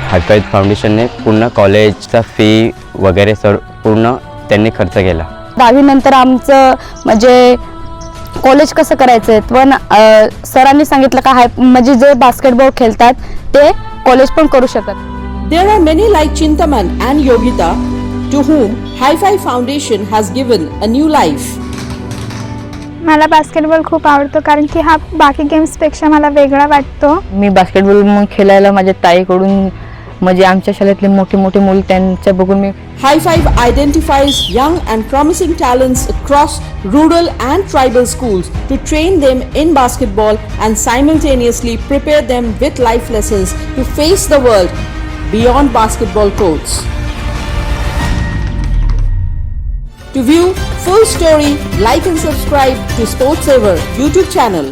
Hi fi फाउंडेशनने पूर्ण कॉलेजचा फी वगैरे पूर्ण त्यांनी खर्च केला. 10वी नंतर आमचं म्हणजे कॉलेज कसं करायचं आहे, पण सरांनी सांगितलं का म्हणजे जे बास्केटबॉल खेळतात ते कॉलेज पण करू शकतात. There are many like Chintaman and Yogita to whom Hi-Fi Foundation has given a new life. मला बास्केटबॉल खूप आवडतो कारण की हा बाकी गेम्सपेक्षा मला वेगळा वाटतो. मी बास्केटबॉल मग खेळायला माझ्या ताईकडून म्हणजे आमच्या शाळेतले मोठे मोठे मुलं त्यांच्या बघून मी Hi-Five identifies young and promising talents across rural and tribal schools to train them in basketball and simultaneously prepare them with life lessons to face the world beyond basketball courts. To view full story, like and subscribe to Sports Saver YouTube channel.